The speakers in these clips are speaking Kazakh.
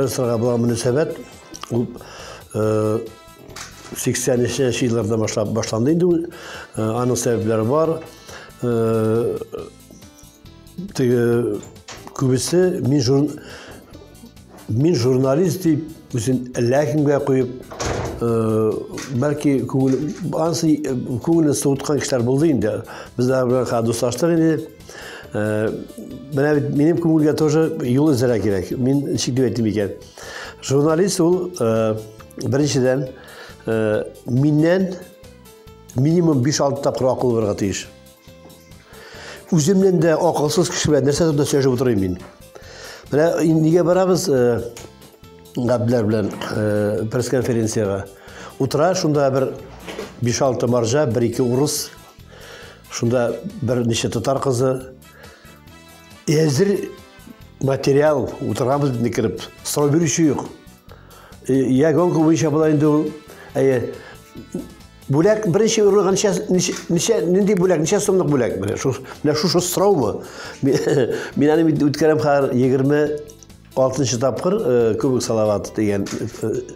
Sıraға бұған мүнесебет, 80-ші жылдарда башланды енді, аның себеплері бар. Көбісі мен журналист deyip, ләкімге қойып, бәлкі көңілін соғытқан кішілер болды енді. Бізде бір достастық енді. Менің көңілге тоже yol іздері керек. Мен шектеп еттім екен. Журналист ол біріншіден менен минимум 5-6 тапқыр ақыл барға тиіш. Өзімнен де ақылсыз кіші бәді нәрсе тұрда сөйлеп отырайын мен. Неге барамыз Ғабділер білен пресс-конференцияға. Отыра, шында бір 5-6 маржа, 1-2 ұрыс, шында бір неше татар қызы. Әзір материал отырғамыз бітіне кіріп, сұрау беруші жоқ. Я гонку бойынша болайынды ол, бөлек бірінші ұрылған нендей бөлек, неше сомдық бөлек. Міне шу сұрау мұ? Мен әне өткерем қағыр 26-шы тапқыр көбік салаваты деген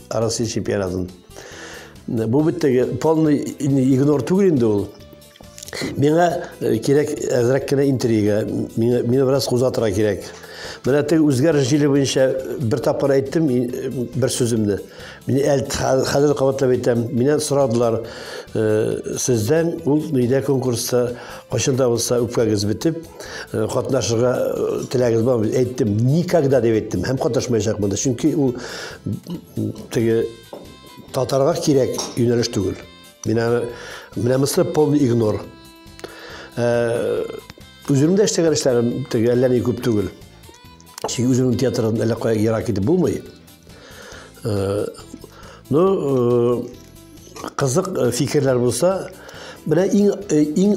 Россия чемпионатын. Бұл біттегі полный игнор түгілінде ол. Менға керек әзірек кені интрига, мені біраз қозатыра керек. Мен әттегі өзгер желі бойынша бір тапқыр айттым, бір сөзімді. Мені қазір қабатлап айттым, менен сұрадылар сізден, ол нейде конкурста қошында болса өпкәгіз бітіп, қатынашыға тіләгіз ба, айттым, никогда деп айттым, әм қатынашмай жақмында. Çünkü ол татарға керек юнеліш түгіл. Мен әмісі полный игнор. Үзірімді әштеген ішлерім әлләне көп түгіл. Çünkü үзірім театрын әлі қояқ ерак етіп болмай. Қызық фикерлер болса, мен ең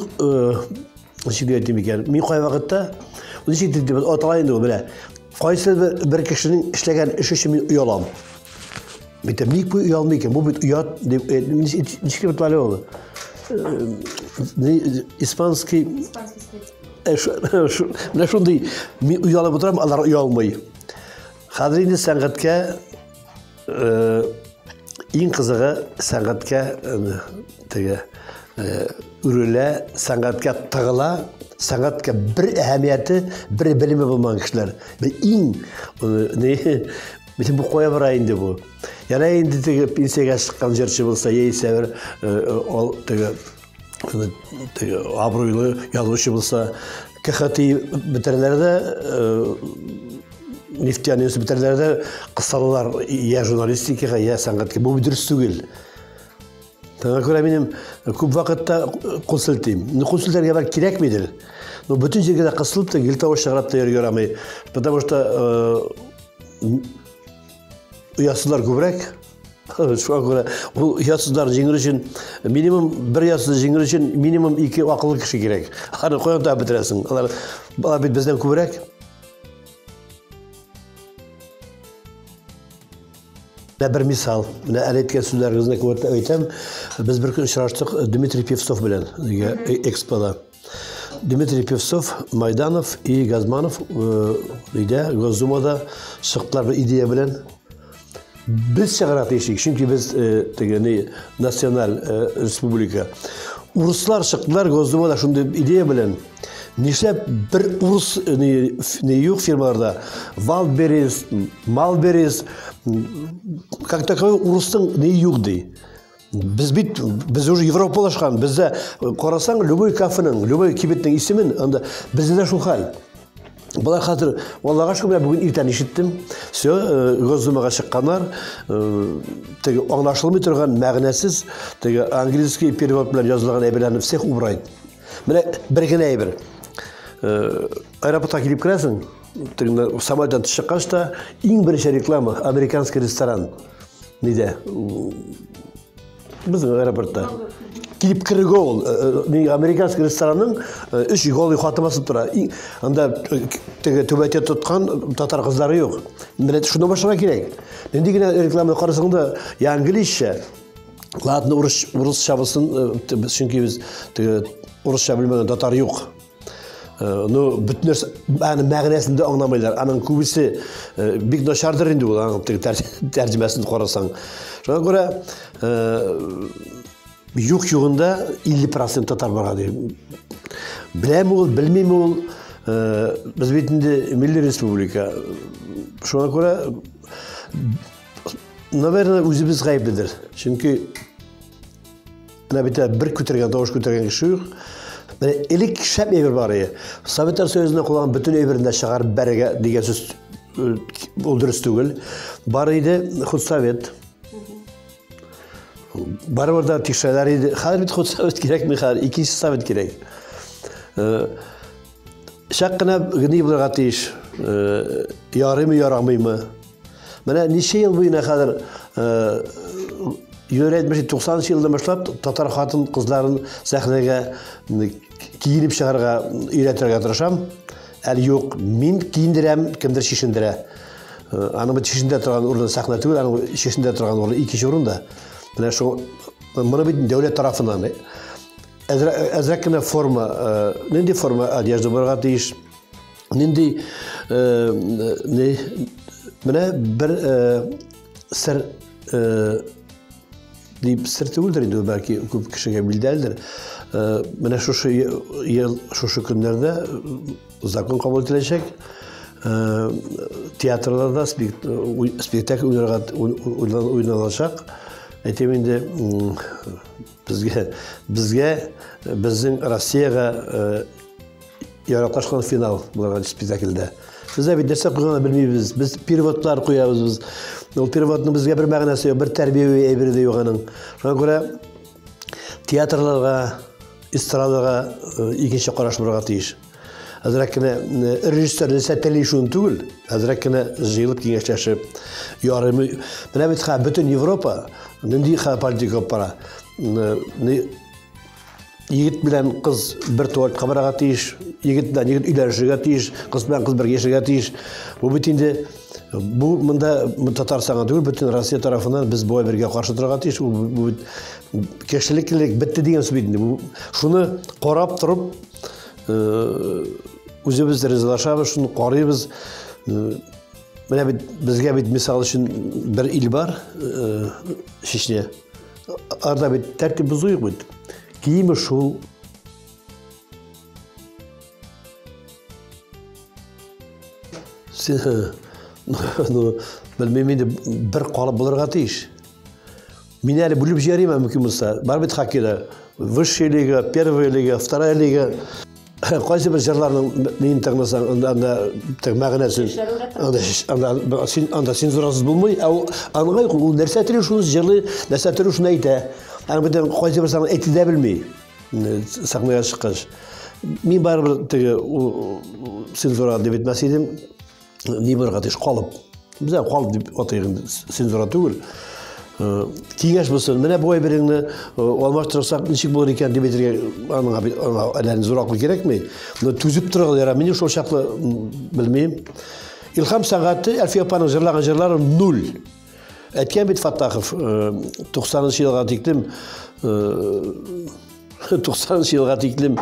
шекде өттім екен. Мен қой вақытта, оталайынды ол, қойсы бір кішінің ішлеген іш үшін мен ұялам. Мен мек бұй ұялмай екен, бұл бұй ұят, нешке бір тәлі олы. Испанский мына шундай мен ұялап отырам, алар ұялмай. Қазір енді сәңғатқа ең қызығы сәңғатқа үрілі, сәңғатқа тығыла, сәңғатқа бір әмияті, бір білімі болмаған кішілер. Мен бұл қоя барайын деп бұл. Яна енді пенсияға шыққан жерші болса, ейсәвір абыройлы язушы болса, КХТ бітірілерді, нефтяны өсі бітірілерді қысалылар я журналистикаға, я сәңғатқа. Бұл дұрыс түгел. Таңа көре менің көп вақытта қол сілтейм. Қол бар керек мейдір. Бүтін жерге де қысылып та, елтауы шығарап та ергер амай. Потому что ұясыздар көбірек. Бұл ұясыздар жеңір үшін, минимум бір ұясызды жеңір үшін минимум 2 ақылы кіші керек. Аны қойын да бітіресің. Бала бет бізден көбірек. Бір мисал, әлі еткен сөздеріңізді көбірді өйтем. Біз бір күн ұшыраштық Дмитрий Певцов білен экспода. Дмитрий Певцов, Майданов и Газманов Госдумада шықтылар бір идея білен. Біз шығарат ешік, çünkü біз национал республика. Урыслар шықтылар Госдумада шынды идея білен. Нешлеп бір урыс юг фирмаларда вал берез, мал берез, как таковой урыстың юг дей. Біз уже Европалашқан, бізде қорасаң, любой кафенің, любой кебеттің есімін, бізде де шул хал. Бұлар қазір, Аллаға шүкір, бүгін ертең ешіттім. Все, Госдумаға шыққанар, аңлашылмай тұрған мәғінәсіз, английский перевод білен жазылған әйбірлерін всех убрайды. Міне, бірген әйбір. Аэропортқа келіп кіресің, самолеттен шыққаншта, ең бірінші реклама, американский ресторан. Неде? Біздің аэропортта. Келіп кірігі ол, американский ресторанның үш голый қатымасы тұра. Анда төбәте тұтқан татар қыздары жоқ. Шұны башыға керек. Нендегіне рекламаны қарасыңда, английше, ладно, орысша болсын, çünkü біз орысша білмеген татар жоқ. Ну, бүтін мәғінесінде аңламайлар. Аның көбісі бик нашардыр енді ол, аңып тәржімесін қорасаң. Жаңа көре, юғында 50% татар барады. Білем ол, білмейм ол, біз бетінде Милли Республика. Шуңа көре, наверное, өзіміз ғайыптыдыр. Чүнкі бір көтерген, дауыш көтерген кіші ұйық. Елік шәп ебір бар ие. Советтар сөзіне қолған бүтін ебірінде шығарып бәріге деген сөз ол дұрыс түгіл. Бар еді худсовет. Бар орда текшайлар еді. Қазір біт худсовет керек ме қазір? Екінші совет керек. Шаққына ғыны бұларға тейіш. Ярымы, ярамаймы. Мәне неше ел бойына қазір Үйретмеші 90 жылдан башлап татар қатын қызларын сәхнеге киініп шығарға үйреттерге тырышам. Әлі жоқ, мен киіндірем, кімдір шешіндірі. Аның шешінде тұрған орын сәхне түгіл, аның шешінде тұрған орын екінші орында. Мұны бетін дәулет тарафынан. Әзірәккіне форма, нендей форма одежда барға дейіш. Нендей, міне бір сір deyip sırtı öldürüyor belki kişiye bildiğidir. Bana şu yıl şu günlerde zakon kabul edilecek. Tiyatrolarda spektakl oynanacak. Eteminde bizge bizim Rusya'ya yaratlaşkan final bulan spektaklde. Bizde bir destek koyana bilmeyiz. Biz perevotlar koyarız biz. O perevotun bizge bir mağnası yok, bir terbiye ebiri de yok anın. Şuna göre tiyatrlarga, istradaga ikinci qaraş burga tiyiş. Azrakkine rejissör seteli şun tugul. Azrakkine jıyılıp kengişleşip yarımı. Bana bit ha bütün Avrupa nindi ha politika para. Yigit bilen kız bir tuvalet kabaraga tiyiş. Yigit ilerişiga tiyiş. Kız bilen kız bir geçiga tiyiş. Bu bitinde bu mında Tatarstan'a değil, bütün Rusya tarafından biz bu birge karşı durga tiyiş. Bu keşiliklik bitti diyen söz bu. Şunu qorap turup özümüz rezalaşabız, şunu qarayız. Mana bizga bit misal üçün bir il var, Şişne. Arada bir tertip buzuyuq bit. Kiyimi şul. Bilmeyim bir qalıp bulurga tiyiş. Мен әлі бүліп жерейм мүмкін болса. Бар бет хоккейда. Высшая лига, первая лига, вторая лига. Қайсы бір жырларының нейін таңдасаң, анда мәғінесін. Анда цензурасыз болмай, аңғай ол нәрсе әтірі шуыз жырлы, нәрсе әтірі шуын әйті. Бітен қайсы бір саңын әйті де білмей. Сақмайға шыққаш. Мен бар бір цензура деп етмәсейдім, не бір қатыш қалып. Бізде қалып деп атайғын цензура түгіл. Кеңеш болсын, міне бой біріңні алмаштырсақ, нешік болыр екен деп етерге әләні зұрақлы керек ме? Түзіп тұрғы дера, мен шол шақлы білмейм. İlham sanatı, Әлфия апаның жырлаған жырлары 0. Әткен бет Фаттахов, 90-шы жылға тиклім, 90-шы жылға тиклім,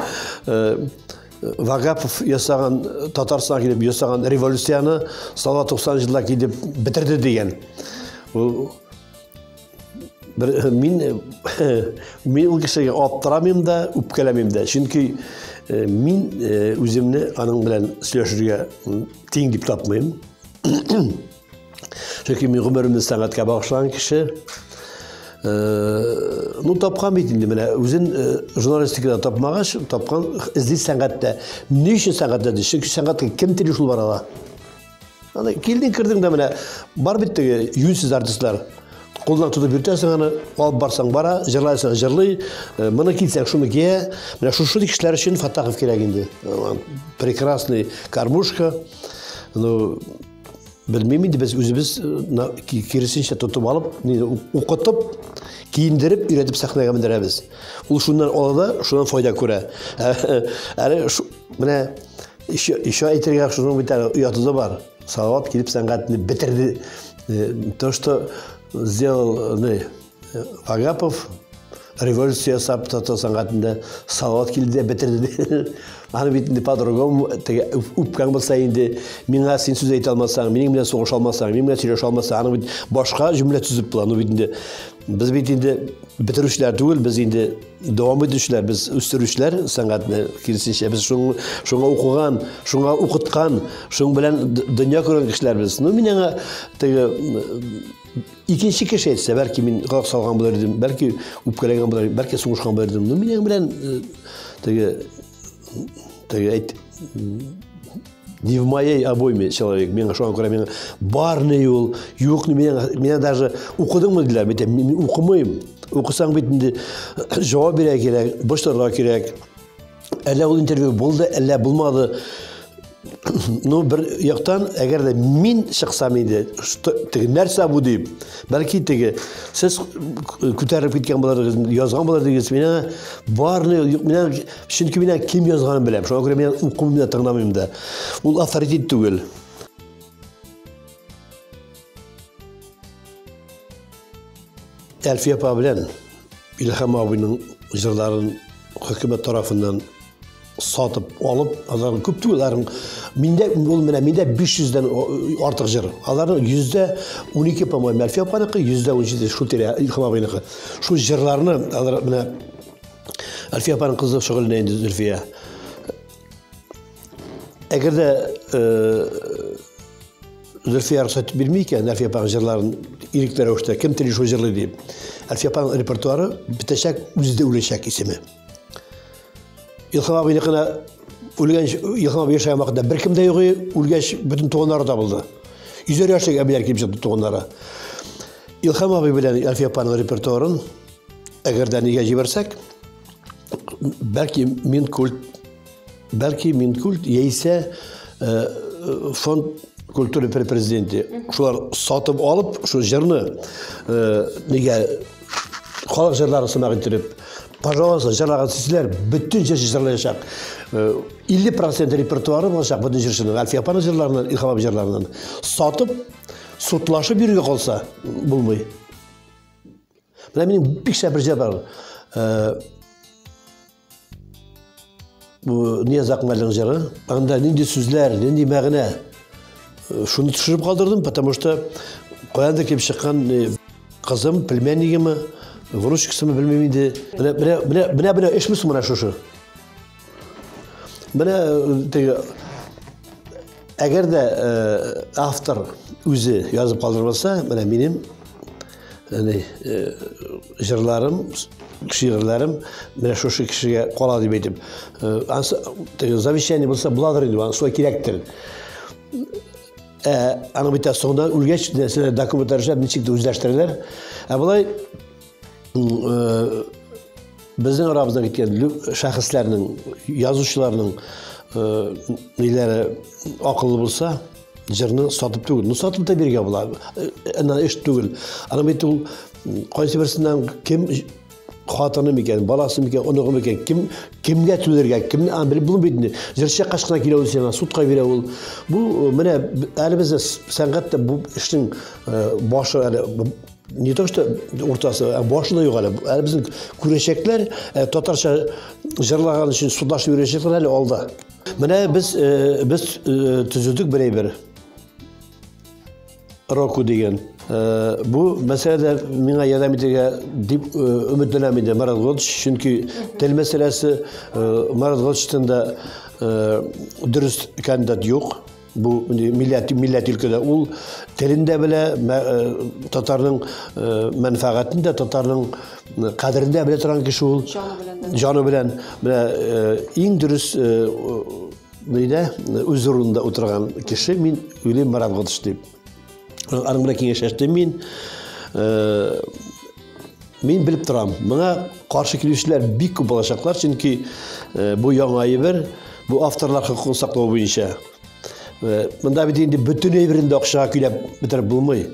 Вагапов ясаған, Татарстан келіп ясаған революцияны сала 90 жылға келіп бітірді деген. Мен ол кешеге аптырамайм да, үпкелемейм да. Чөнки мен өзімні аның білән сөйләшергә тең дип тапмайм. Чөнки мен гомеремне сәнгатькә багышланган кеше. Тапкан бит инде менә үзен журналистикада тапмагач, тапкан изди сәнгатьтә. Ни өчен сәнгатьтә ди? Чөнки сәнгатькә кем тели шул барала. Аны килдең кирдең дә менә бар бит теге юнсез артистлар. Қолдан тұтып үртесің аны, алып барсаң бара, жырлайсың жырлай, мұны кетсең шуны ке, мына шушыды кішілер үшін Фаттахов керек енді. Прекрасный кормушка. Білмеймін де біз өзіміз керісінше тұтып алып, оқытып, киіндіріп, үйретіп сахнаға міндіреміз. Ол шундан олады, шундан файда көре. Әлі мына еще әйтерге шунның бір ұятызы бар. Салават келіп сәнғатыны бітірді. То, что сделал Агапов, революция саптата саңғатында салават келді де бітірді. Аны бетінде по-другому үпкәң болса енді, меңа сен сөз айта алмасаң, менің менен соғыша алмасаң, менің менен сөйлесе алмасаң, аны башқа жүмле түзіп бұл. Аны бетінде біз бетінде бітірушілер түгел, біз енді давам етушілер, біз өстерушілер саңғатына керісінше. Біз шоңа оқыған, шоңа оқытқан, шоң білән дүния көрген кішілер біз. Менің икенші кеше етсе, бәлки мен қалақ салған болар едім, бәлки үпкелеген болар едім, бәлки соғышқан болар едім. Менің білән не в моей обойме человек, мен шоған көре, мен барный ол, yok, мен даже оқыдың мы дилер, мен оқымайым. Оқысаң бетінде жауап бере керек, боштарға керек. Әлі ол интервью болды, әлі болмады. Bir яқтан, әгер де мен шықсам енді, нәрсе бұл дейіп, бәлки сіз көтеріп кеткен боларыңыз, yazған болар дегенсіз, мен барны, шынки мен кем yazғанын білем, шоға көре мен ұқымымда тыңдамайым да. Ол авторитет түгел. Әлфия апа білен, İlham abinin жырларын hükümet tarafından satıp alıp, onların көп түгел, Minde 500'den artıq jır. Onların %12 pamoyim Әлфия апаныкы, %17 şu tere İlham abiniki. Şu jırlarını, Әлфия апаның kızı şöyle indi Zülfiye. Eğer de Zülfiye ruhsat bilmeyken Әлфия апаның jırlarını iriklere uçta, kim teli şu jırlı deyip. Әлфия апаның repertuarı bitecek, üzde ulaşacak ismi. İlham abinikine İlham abi yaşayan vakitte bir kimde yok, ülgeç bütün toğunları da buldu. 100 yaşlık abiler kim çıktı toğunlara. İlham abi bilen Әлфия апаның repertuarın eğer de nige jibersek, belki min kult yeyse fond kültürü prezidenti. Şular satıp alıp şu jırını nige halk jırları sınav getirip, пожалуйста, жырлаған сіздер bütün жерші жырlayacak. 50% repertuarı olacak bütün жыршының. Әлфия апаның жырларынан, İlham abi жырларынан. Satıp, sutlaşıp birге қалса, bulmay. Benim bir şey bir şey var. Bu Niyaz Akmal'ın jırı. Anda nindi sözler, nindi мәғіне. Şunu düşürüp kaldırdım, потому что koyanda kelip çıkan kızım, племяннигімі, Vuruşkısımı bilmemiydi. Bine iş misin bana şu? Eğer de автор özü yazıp kaldırmasa, benim jırlarım, şiirlerim, şu kişiye kolay demeydim. Zavişeni bulsa buladır indi, bana suya kirektir. Anı bitti sonunda ülgeç, dokumentaristler ne çıktı özleştirirler. Bulay, bizning aramızdan ketgan şahıslarning, yozuvchilarning neleri aqlli bo'lsa, jırni sotib tugul. Sotib da bergan bo'ladi. Ana ish tugul. Ana bu qaysi birisidan kim xotinimi ekan, bolasimi ekan, unig'imi ekan, kimga to'larga, kimni bilib bilmaydi. Jırcha qashqina keladi, sudga beradi ul. Bu mana hali bizda san'atda bu ishning boshi не то что ortası, başında yok hali. Bizim küreşekler, Tatarça jırlağın için sudaşı küreşekler hali oldu. Biz tüzüldük bir Roku degen. Bu meselede bana yardım edecek dip ümitlenemedi Marat Gölç. Çünkü tel meselesi Marat Gölç'ten de dürüst kandidat yok. Bu millet ülkede ul telinde bile Tatar'ın menfaatinde, Tatar'ın kaderinde bile turan kişi ul. Canı bilen en dürüst huzurunda oturan kişi min öyle Marat Gölç deyip. Arımda kengeşleştim min bilip duram. Bana karşı gelişler büyük köp olacaklar çünkü bu yanayı bir bu avtorlar hukukunu saklama boyunca. Bunda bir bütün evrinde okşağa küylep bitirip bulmayı.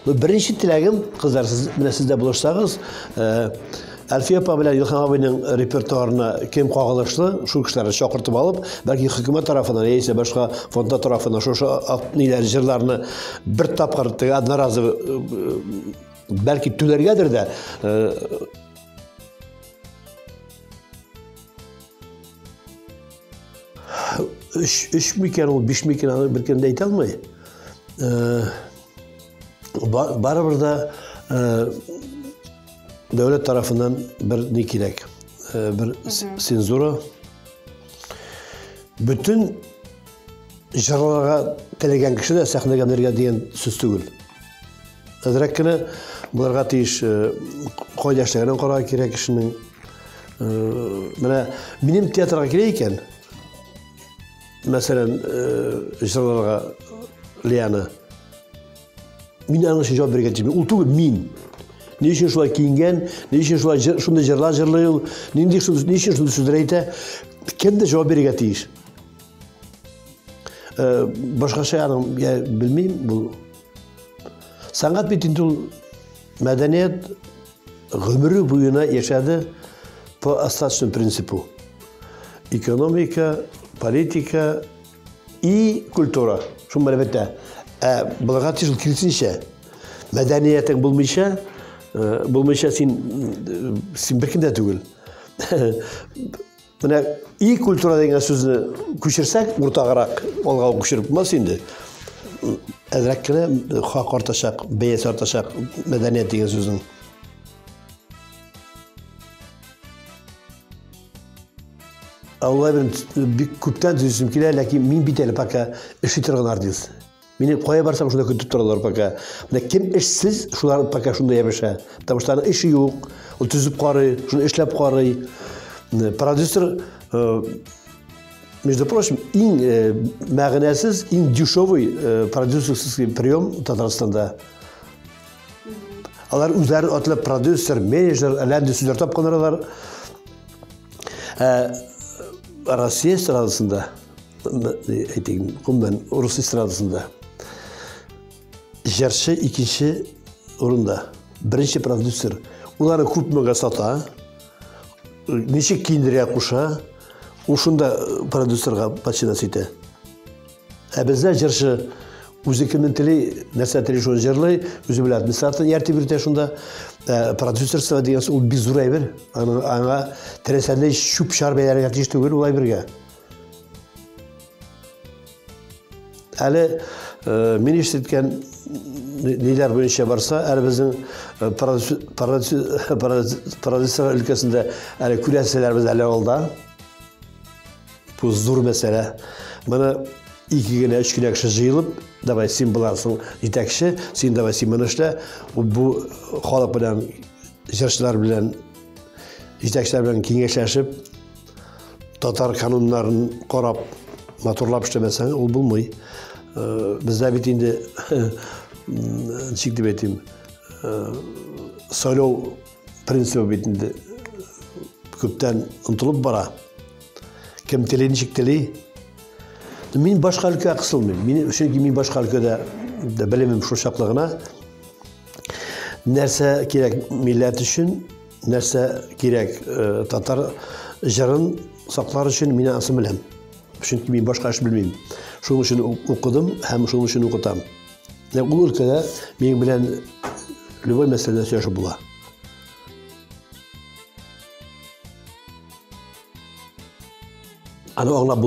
Birinci tilagim kızlar sizde buluşsanız Әлфия апа bilen İlham abinin repertuarına kim kağılışlı şu kişileri çakırtıp alıp belki hükümet tarafından neyse başka fonda tarafından şu neler jırlarını bir tapkar adına razı belki tülergedir de Үш мекен, ол 5 мекен бір кемде айта алмай. Барыбыр да devlet tarafından bir ne gerek? Bir senzura. Bütün jarlarga telegen kişi de sahnegenlerge diyen söz tügül. Azrakkine bularga tiş koydaşlarına qara gerek kişinin benim tiyatroga gireyken mesela jarlarga liyana min anlaşı cevap bergetçi. Ul tügül min. Ne için şulay kiyingen, ne için şulay şunda jarlar jarlayıl, ne için şunda süzdüreyte, kendi cevap bergetçi. Başka şey anım, ya bilmeyeyim bu. Sanat bitintul medeniyet ömrü boyuna yaşadı po остаточному принципу. Ekonomika, politika и культура. Şu elbette. Bularga tişil kirsinçe medeniyetin bulmayışa sin birkinde tügül. Buna iyi kültüra degen sözünü kuşirsak, murtağarak olga kuşirip mas indi. Edrekkine hak ortaşak, beyes ortaşak medeniyet degen sözün. Allah bir küpten tüzüsüm kiler, lakin min biteli paka işi tırgınar diyoruz. Meni koya barsam şunda kötü tuttururlar paka. Kim işsiz, şular paka şunda yapışa. Tamışlarının işi yok, o tüzüp qarı, şunu işlep qarı. Prodüser, между прочим, en mağnesiz, en dешевый prodüsersiz priyom Tatarstan'da. Onlar üzerine atılıp prodüser, menajer, elende süzler tapkanırlar. Rusya estradasında, ben Rus estradasında. Jarşı ikinci orunda. Birinci prodüser. Onları kupmaga sata. Neçe kindiriye kuşa. Uşunda prodüserga paçına site. Bizler jarşı üzükümün tili, nesne tili şunu jarlay, üzü bilat. Misatın yerti bir de şunda prodüser sıra diyorsa o bir zurayı bir. Ana teresende şup şarbeylerin yatıştığı bir olay birge. Hali men işitken neler böyle şey varsa, bizim prodüser ülkesinde küreselerimiz hele oldu. Bu zor mesele. Bana iki güne, üç güne jıyılıp, davay sen bularsın yetekşi, sen davay sen manışla, bu halk bilen, jarçılar bilen, yetekşiler bilen kengeşleşip, Tatar kanunlarını korap, motorlap işlemesen, ol bulmayı. Bizde bittiğinde çıktı betim söylov prensibi bittiğinde köpten untulup bara kim telini çıktı min başka ülkeye kısılmayayım çünkü min başka ülkede de bilemem şu şaklığına nerse gerek millet için nerse gerek Tatar jarın saklar için mine asım bilem çünkü min başka iş bilmeyeyim. Şunun için okudum, hem şunun için okutam. Bu ülkede benim bilen lübay meselesi yaşa bula. Anı anla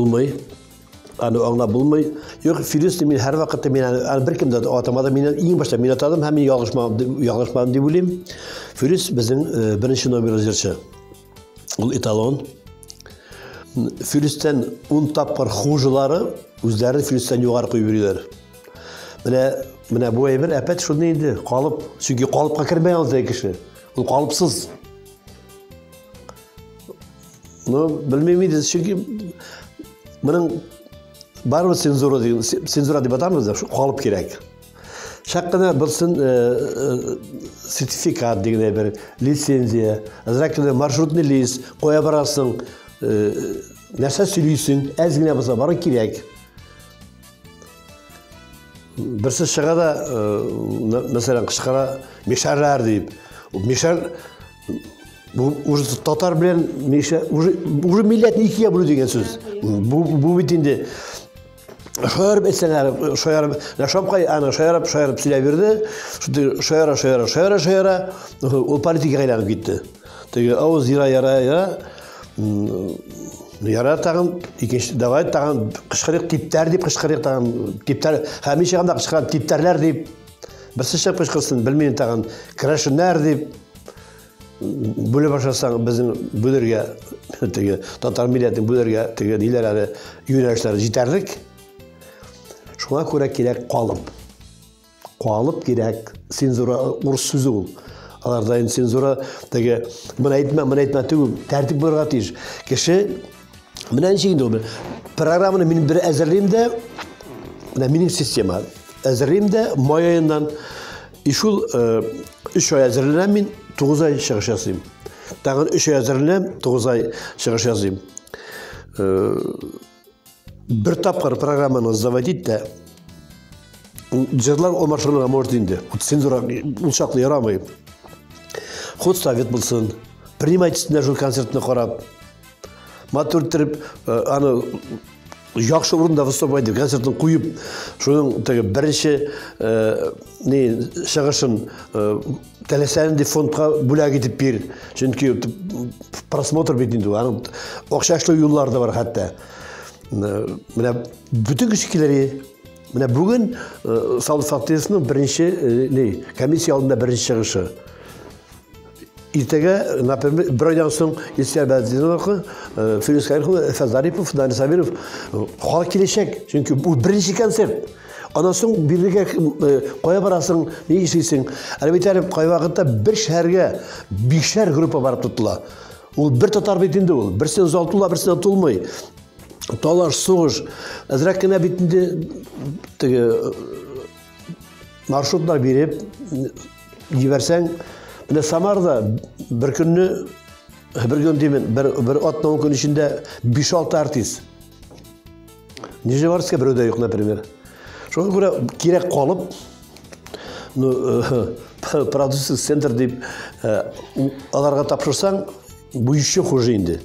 bulmayı. Yok, Filistin min her vakitte min bir kimde atamada min en başta min atadım, hem yalışmam diye bileyim. Filistin bizim birinci Nobel yazarı. O İtalyan. Filistin tapar hocaları özleri Filistin yukarı koyuyorlar. Mene bu evir epet şu neydi? Kalıp. Çünkü kalıpka kirmeyen aldı kişi. O kalıpsız. Bilmeyimiz çünkü bunun var mı senzura diye batar mıyız? Şu kalıp gerek. Şakkına bilsin sertifikat diye bir lisenziye, azraklı marşrutlu lis, koya barasın, nerse söylüyorsun, ezgine basa barın gerek. Birisi şığa da mesela kışkara meşerler deyip, meşer bu Tatar bilen meşer, bu milletini ikiye bölü degen söz. Bu bitinde şöyle etseler, şöyle şapkayı ana şöyle silah verdi, şöyle o politika ilan gitti. Tabii o zira yara Яра тагын икенче давай тагын кышкырык типтер дип кышкырык тагын типтер һәмишә гына кышкырган типтерләр дип берсе шәп кышкырсын белмим тагын крашеннар дип бүле башласаң безнең бүләргә теге татар милләтен бүләргә теге ниләр әле юнәлешләр җитәрлек. Шуңа күрә кирәк калып кирәк цензура урыс сүзе ул. Аларда инде цензура теге моны әйтмә түгел тәртип булырга тиеш. Кеше менә ничек инде ул программаны мин бер әзерлим дә менә минем система әзерлим дә май аеннан шул 3 ай әзерләнәм мин 9 ай чыгыш ясыйм. Тагын 3 ай әзерләнәм 9 ай чыгыш ясыйм. Бер тапкыр программаны заводить да җырлар алмашырга может инде. Цензура ул чаклы ярамый. Худсовет булсын, принимательный жыл концертны карап, матур итеп, аны яхшы урында выступать итеп, концертны куеп, шуның теге беренче чыгышын теләсән дип фондка бүләк итеп бир. Чөнки просмотр бит инде, аның акчашлы юллары да бар хәтта. Менә бүтән кешеләре менә бүген Сауль фактисының беренче комиссия алдында беренче чыгышы. Иртәгә, например, бер айдан соң Илсәр Бәдзинов, Фирус Кәрихов, Фәз Зарипов, Дани Сабиров халык киләчәк. Чөнки бу беренче концерт. Аннан соң бирегә кая барасың, ни эшлисең? Әлбәттә, кай вакытта бер шәһәргә 5 группа барып тотыла. Ул бер татар бит инде ул. Берсен залтула, берсен тулмый. Талаш, сугыш, әзрәк кенә бит инде теге маршрутлар биреп җибәрсәң, менә Самарда бер көнне бер атна көн эчендә 5-6 артист. Нижеварская бердә юк, например. Шуңа күрә кирәк калып, продюсер центр дип аларга тапшырсаң, бу еще хуже инде.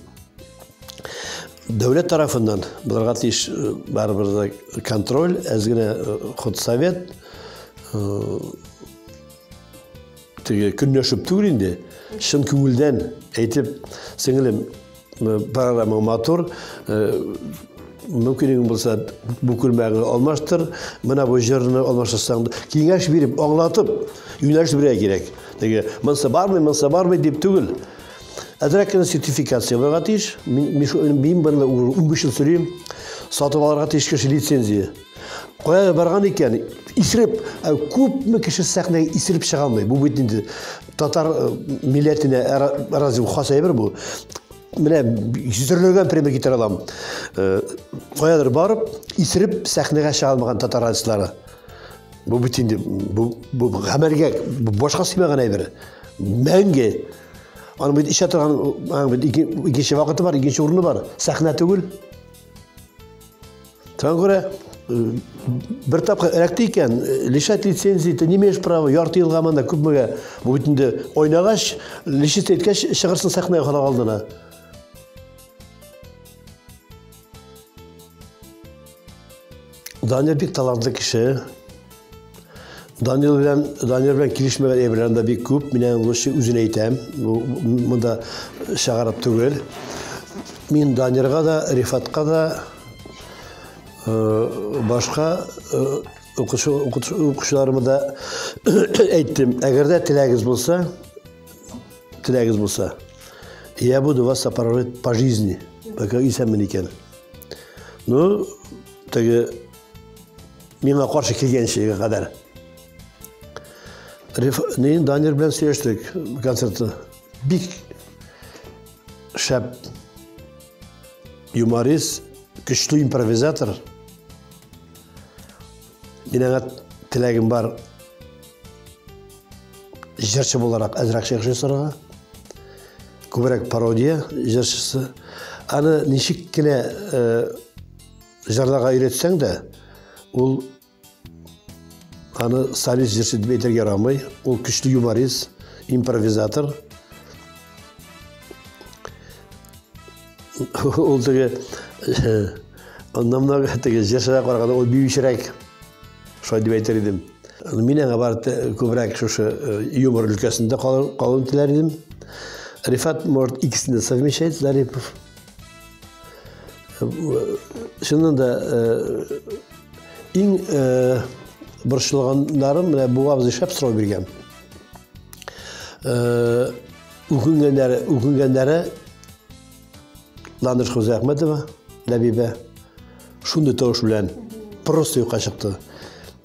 Дәүләт тарафыннан булырга тиеш барыбер контроль, әзгенә худсовет теге көнләшеп түгел инде, шын күңелдән әйтеп, сеңелем, программа матур, мөмкинлегең булса, бу күлмәгеңне алмаштыр, менә бу җырны алмаштырсаң, киңәш биреп, аңлатып, юнәлеш бирә кирәк. Теге монсы бармый дип түгел. Әзрәк кенә сертификация булырга тиеш. Мин бында 15 ел сөйлим, сатып алырга тиеш кеше лицензия. Кая барган икән, исереп, күпме кеше сәхнәгә исереп чыга алмый. Бу бит инде татар милләтенә разве хас әйбер бу. Менә йөзләгән премия китер алам. Каядыр барып, исереп сәхнәгә чыга алмаган татар артистлары. Бу бит инде бу гамәлгә башка сыймаган әйбер. Мәңге аны бит ишә торган, икенче вакыты бар, икенче урыны бар. Сәхнә түгел. Таңгыра бер тапкыр эләкте икән, лишать лицензии, ты не имеешь права, ярты елга мында күпмегә, бу бит инде ойнагач, лишить иткәч чыгырсың сәхнәгә халык алдына. Данил бик талантлы кеше. Данил белән килешмәгән әйберләр дә бик күп. Мин лучше үзен әйтәм. Монда шагарып түгел. Мин Данирга да, Рифатка да башка укучыларыма да әйттем. Әгәр дә теләгегез булса, я буду вас сопровождать по жизни, пока исән икән. Ну, теге миңа каршы килгәнчегә кадәр. Данир белән сөйләштек концертта. Бик шәп юморист, көчле импровизатор. Минеңә теләгем бар җырчы буларак әзрәк чыгыш ясарга. Күбрәк пародия җырчысы. Аны ничек кенә җырларга өйрәтсәң дә, ул аны солист җырчы дип әйтергә ярамый. Ул көчле юморист, импровизатор. Ул теге аннан теге җырчыга караганда ул биючерәк. Шулай дип әйтер идем. Мин аңа бар күбрәк шушы юмор өлкәсендә калын теләр идем. Рифат может ikisini совмещать, Зарипов. Шынында ең бұрышылғандарым бұл абыз шәп сұрау берген. Үкінгендері Ландыш Хузай Ахметова, Ләбибе, шунды тауыш білән просто юққа шықты.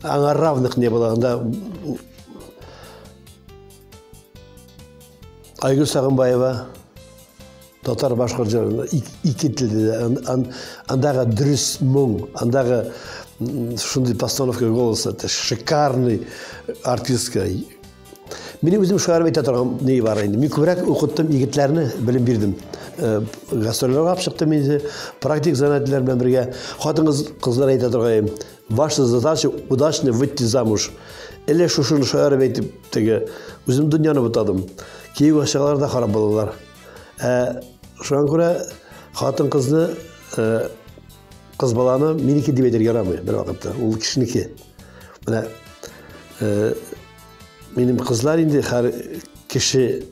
Аңа равных не болағында Айгүл Сағынбаева, Татар башқұрт жарында икі тілді, андағы дұрыс мұң, андағы шундай постановка голоса, это шикарный артистка. Менің өзім шығарып айта тұрған не бар енді. Мен көбірек оқыттым, егітлеріні білім бердім. Гастролерға алып шықты менде, практик занятийлермен бірге. Қатын қыздар айта тұрғайым, ваша задача удачно выйти замуж. Әлі шушыны шығарып айтып, өзім дүнияны бұтадым. Кейі ғашығалар да қарап болалар. Шуан көре қатын қызны, қыз баланы менеке деп етерге арамай бір вақытта. Ол кішінеке. Менің қызлар енді кіші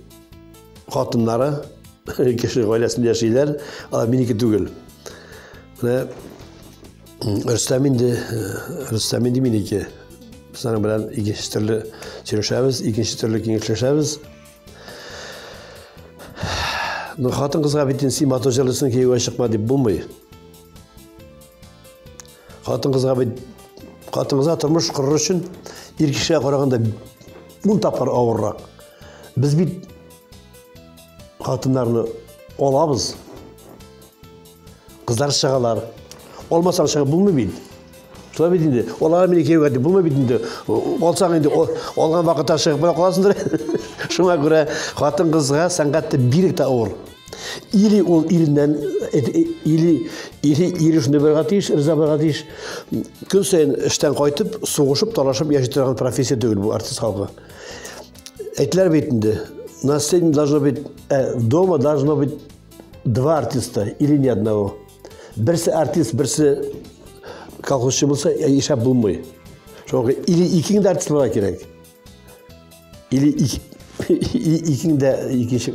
қатынлары, кіші ғайласында яшайлар, ал менеке түгіл. Рүстәмінде менеке. Біз аның білән екінші түрлі сөйлешәбіз, екінші түрлі кеңешлешәбіз. Қатын қызға беттен сен матожалысын кейуге шықма деп болмай. Қатын қызға тұрмыш құрыр үшін еркекше қарағанда 10 тапқыр ауыррақ. Біз бит қатынларны олабыз. Қыздар шығалар. Олмасаң шыға бұлмай бейді. Солай бейдінде. Олар мен екеуге де бұлмай бейдінде. Олсаң енді олған вақытта шығып бұра қоласыңдар. Шуңа көре қатын қызға сәңғатты бірікті ауыр. Или ол ирінен, или шынды бірға тейіш, ырза бірға тейіш. Күн сайын іштен қайтып, соғышып, талашып, яшеттірген профессия түгіл бұл артист халқы. Әйтілер бейтінде, на сцене должно быть, дома должно быть 2 артиста, или не одного. Бірсі артист, бірсі колхозшы болса, ешап болмай. Или екің де артист болға керек. Или екің де екінші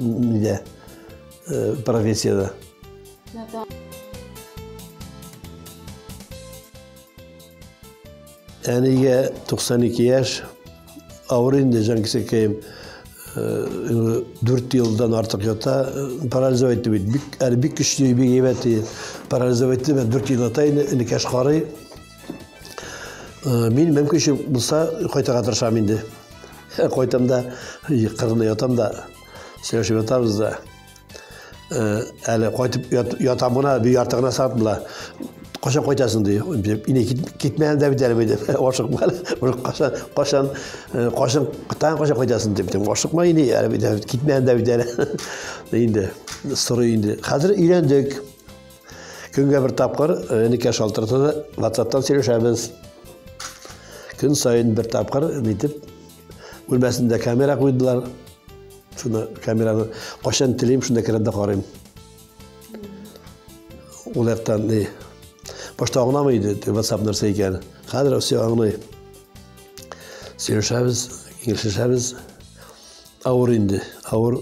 профессияда. Әнеге 92 яш, ауыр енді жан кесекейім 4 yıldan artık yata paralize etti. Bir güçlü bir eveti paralize etti ve 4 yıl atayın ne kaşkarı. Min mümkün bulsa koyta katırşam indi. Koytamda kırgına yatam da sevişim yatamız da. Әлі қойып ятамына, bir артығына сатымла. Қашан қойтасың дейді. Ине кетмәйін дәбі дәрімейді.Ошық малы. Қашан қойтасың деп.Ошық ма ине кетмәйін дәбі дәрі. Енді сұры енді. Қазір үйлендік. Күнге бір тапқыр, неке шалтыртыды. WhatsApp'tan сөйлесеміз. Күн сайын бір тапқыр нетіп. Өлмәсінде камера қойдылар. Şuna kameranı koşan tileyim, şunda kerende karayım. Olayaktan ne? Başta ağına mıydı? WhatsApp neresi iken? Kadir o siya ağına. Siyerşabiz, İngilizşabiz. Ağır indi. Ağır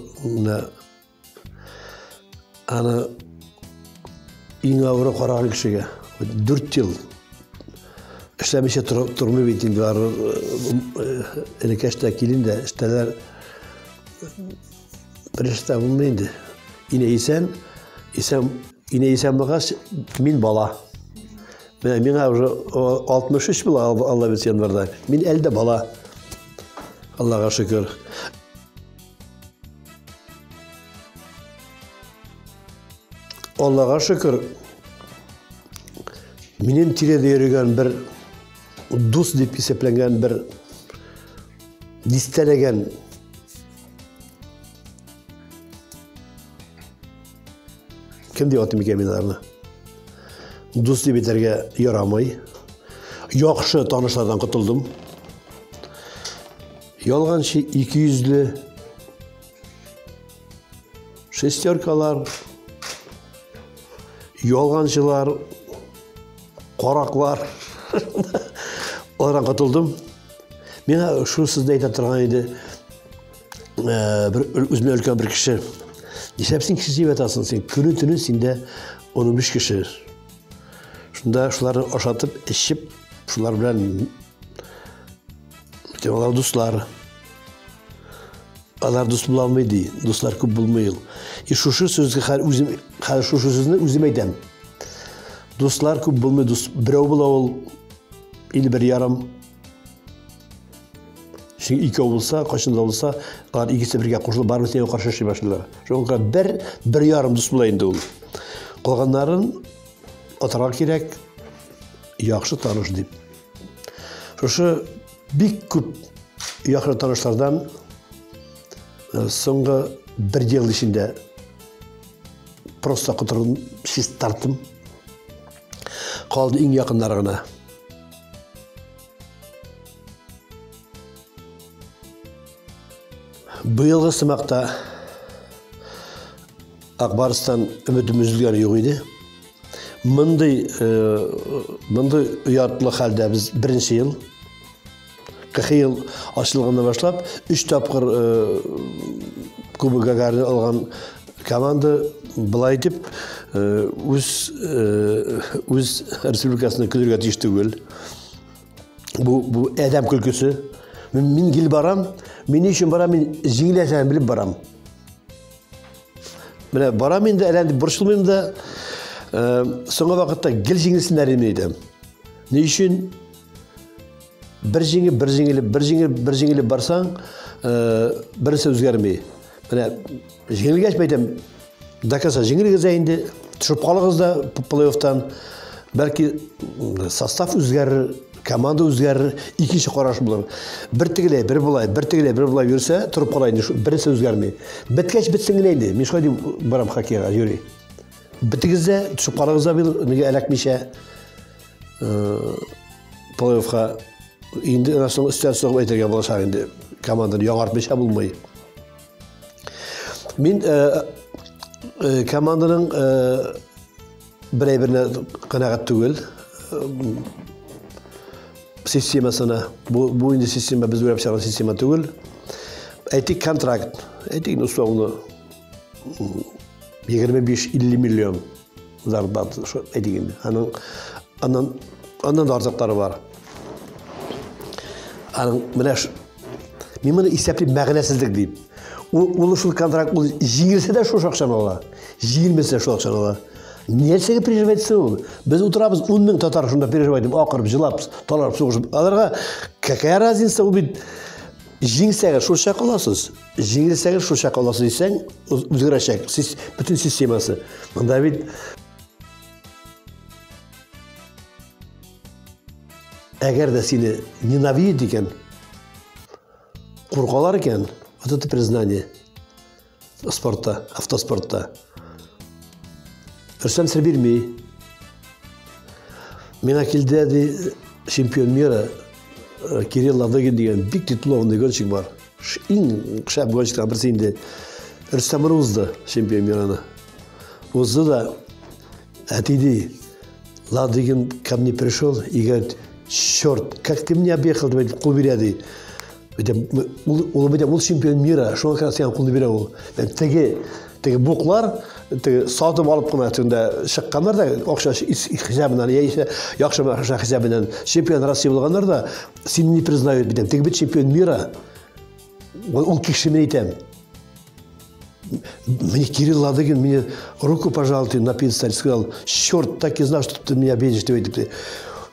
ana in ağırı kararlı kişiye. 4 yıl. İşlemişe turmu bitin var. Elikeşte kilinde işteler Birisi bulmayındı. Yine İsem bakas min bala. Min 63 bala Allah bilsin vardı. Min elde bala. Allah'a şükür. Allah'a şükür. Minin tirede yürüyen bir dus deyip hesaplangan bir listelegen kim diyor atım keminarını? Dostu biterge yaramay. Yaxşı tanışlardan qıtıldım. Yalğan şey 200'lü şesterkalar, yalğancılar, qoraklar. Onlardan qıtıldım. Mena şu sizde ayta turgan edi. Bir özüme ölkən bir kişi. Ишәпсин кеше җибә тасың син, көне төне синдә 15 кеше. Шунда шуларны ашатып, эчеп, шулар белән алар дуслар. Алар дус була алмайды, дуслар күп булмый. И шушы сүзгә хәзер шушы сүзне үзем әйтәм. Дуслар күп булмый, берәү була ул, или бер ярым. Çünkü iki olsa, kaçında olsa, onlar ikisi birlikte koşulup barmesine karşı başladılar. Çünkü bir yarım dus bulayındı ol. Kalganların oturğa gerek, yaxşı tanış deyip. Şu bir küp yaxşı tanışlardan sonra bir yıl içinde prosta kuturun siz tarttım. Kaldı en yakınlarına. Быйылгы сымакта Акбарстан үмітім үзілген yok idi. Мындай ұятлы халда біз бірінші ел, 40 ел ашылғаннан башлап, 3 тапқыр Кубок Гагарина алған команда былай деп өз республикасына күлерге тиішті өл. Бұл әдәм күлкісі. Мен кел барам, мен үшін барам, мен жеңілесен біліп барам. Міне барам енді әлемді бұршылмайым да, соңғы вақытта гел жеңілсін әремен едім. Не үшін бір жеңіліп барсаң, бірісі өзгермей. Міне жеңілгеш бәйтем, дакаса жеңілгіз әйінде, түшіп қалығыз да плей-оффтан, бәлкі состав өзгерір, команда өзгерір, ikінші қараш болар. Bir тігіле, bir бұлай өрсе, тұрып қалайын, бірісі өзгермей. Біткеш бітсіңін әйді, мен шойды барам хоккейға, жүре. Бітігізде, түшіп қалығызда бұл, неге әләкмейше плей-оффқа, енді үстәл соғып әйтерге болашақ енді команданы яңартмейше болмай. Мен команданың бір-біріне қанағат түгел, системасына, bu indi sistema biz öyle bir sistema değil. Etik kontrakt, etik usluğunu 25-50 milyon zarbat etikinde. Andan da arzakları var. Mınaş, ben bunu istepleyip məğnesizlik deyip. Oluşul kontrakt jingilse de şu şakşan ola, jingilmese şu şakşan ola. Нерсеге переживайтсы ол? Біз отырабыз 10 мың татар шында переживайтым, ақырып, жылапыз, таларып, соғышып. Аларға какая разница ол бейт? Жеңсәге шошақ оласыз, жеңілсәге шошақ оласыз дейсәң, өзгерәшек, бүтін системасы. Мында бейт, әгер де сені ненавидит екен, қорқалар екен, вот это признание спортта, автоспортта. Рустам Сырбирмей. Мен келді чемпион мира Кирилл Ладыгин деген бик титулованный гонщик бар. Ең шәп гонщиктан бірсінде Рустам узды чемпион мираны. Узды да әтейді Ладыгин ко мне пришел и говорит: черт, как ты мне объехал, қол береді. Ол чемпион мира, шоң қана сен қолды бере ол. Теге буклар, сатып алып қана түнде шыққандар да, оқша хижабынан, яқшы хижабынан чемпион Россия болғандар да, сені не признают бітем. Теге бит чемпион мира, ол кеші мен айтам. Мне Кирилл Ладыгин, мне руку пожал, ты на пьедестале, сказал: черт, так и знал, что ты меня обидишь.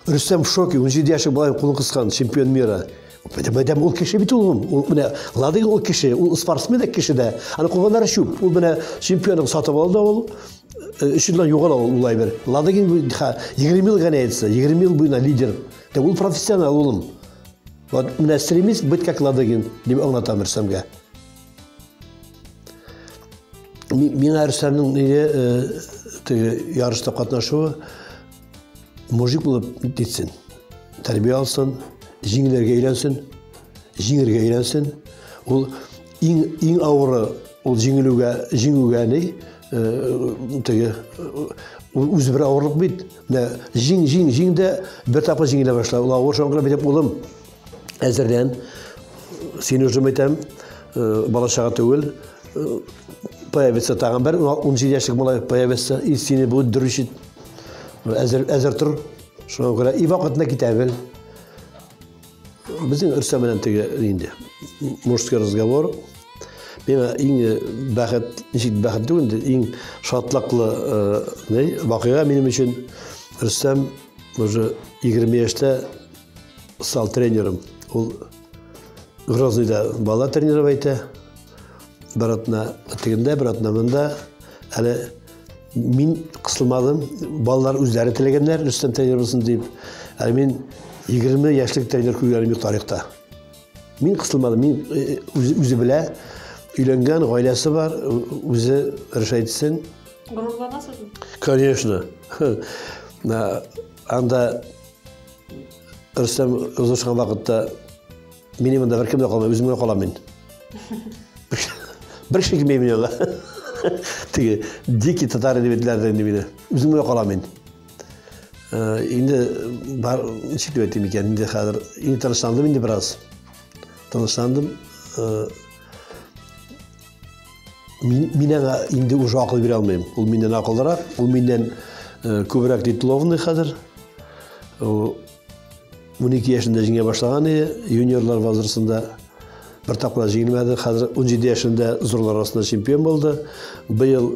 Рустам в шоке, он же яшек был қолын қысқан, чемпион мира. Бәдем ол кеше бит ол. Ладыгин ол кеше, ол спортсмен кеше де. Аны қойғандар шуп. Ол біне чемпионның сатып алды ол. Үшінлен жоғал ол улай бір. Ладыгин 20 мил ғана етсі. 20 мил бұйна лидер. Ол профессионал олым. Міне стремись быть как Ладыгин. Деп аңлатам Рустамға. Мен Рустамның ярышта қатнашуы мужик болып детсін. Тәрбие алсын. Жеңілерге үйренсін. Ол ең ауыры ол жеңуге не? Өзі бір ауырлық бейді. Жеңді бір тапқа жеңіле башла. Ол ауыр шоңғыра бетеп олым әзірден. Сені ұжым айтам, бала шаға төгіл. появится тагын бер 17 яшьлек малай появится, и сине будет дөрүшит. Әзер тур. Шуңа күрә и вакытына китә бел. Безнең Рөстәм белән теге инде мужской разговор. Миңа иң бәхет, ничек бәхет түгел, иң шатлыклы вакыйга минем өчен Рөстәм уже 20 яшьтә стал тренером. Ул Грозныйда бала тренировать итә. Братна тегендә, братна монда. Әле мин кысылмадым. Балалар үзләре теләгәннәр, Рөстәм тренер булсын дип. Әле мин 20 яшьлек тренер күргәнем юк тарихта. Мин кысылмадым. Мин үзе белә, өйләнгән, гаиләсе бар, үзе решайтсын. Горурланасызмы? Конечно. Анда Рөстәм узышкан вакытта минем монда беркем дә калмый, үземгә калам мин. Бер кеше килмәй мине. Теге дикий татар әдәбиятләрдән мине. Үземгә калам мин. Инде бар ничек дип әйтим икән, инде хәзер инде тынычландым инде бераз. Тынычландым. Мин инде уже акыл бирә алмыйм. Ул миннән акыллырак, ул миннән күбрәк титуловный хәзер. 12 яшында җиңә башлаган иде, юниорлар возрастында bir taqla җиңелмәде. Хәзер 17 яшында зурлар арасында чемпион булды. Быел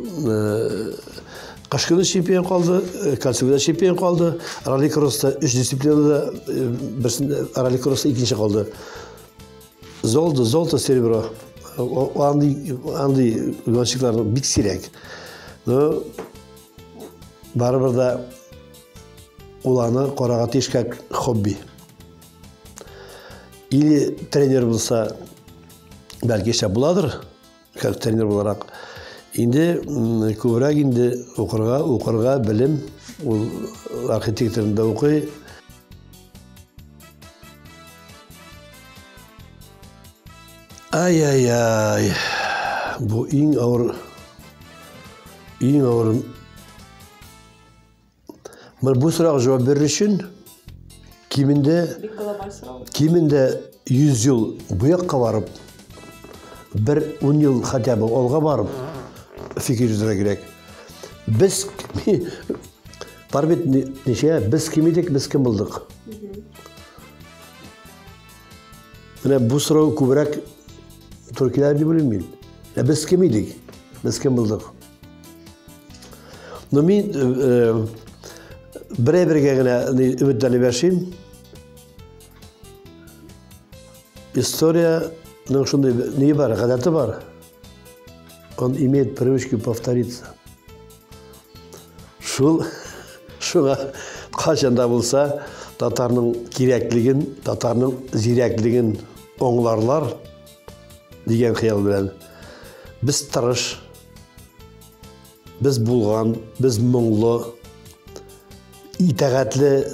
кыш көне чемпион калды, Калсугда чемпион калды. Ралли-кросста 3 дисциплинада берсендә ралли-кросста икенче калды. Золото, серебро. Андый гонщиклар бик сирәк. Но барыбер да уланы карага тишкәк хобби. Или тренер булса, бәлки шәп буладыр, как тренер буларак. Инде күбрәк инде укырга белем, ул архитекторында укый. Ай. Бу иң авыр. Бу сорауга җавап бирер өчен кимендә 100 ел бу якка барып, 10 ел хотя бы алга барып, фикер йөртергә кирәк. Без ничә, без ким идек, без кем булдык? Менә бу сорау күбрәк Төркияләр дип уйлыйм мин. Без кем идек, без кем булдык? Но мин бер-бергә генә үмитләрне бәшим. Историяның шундай не бар, гадәте бар. Он имеет привычку повториться. Шуңа качанда булса, татарның кирәклеген, татарның зирәклеген оңларлар дигән хыял белән. Без тырыш, без булган, без моңлы, итәгатьле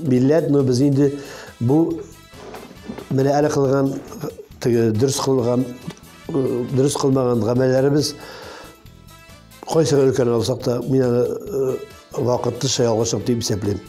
милләт, но без инде бу менә әле кылган, дөрес кылмаган гамәлләребез кайсы өлкән алсак та, мин аны вакытлыча ялгышып дип исәпләйм.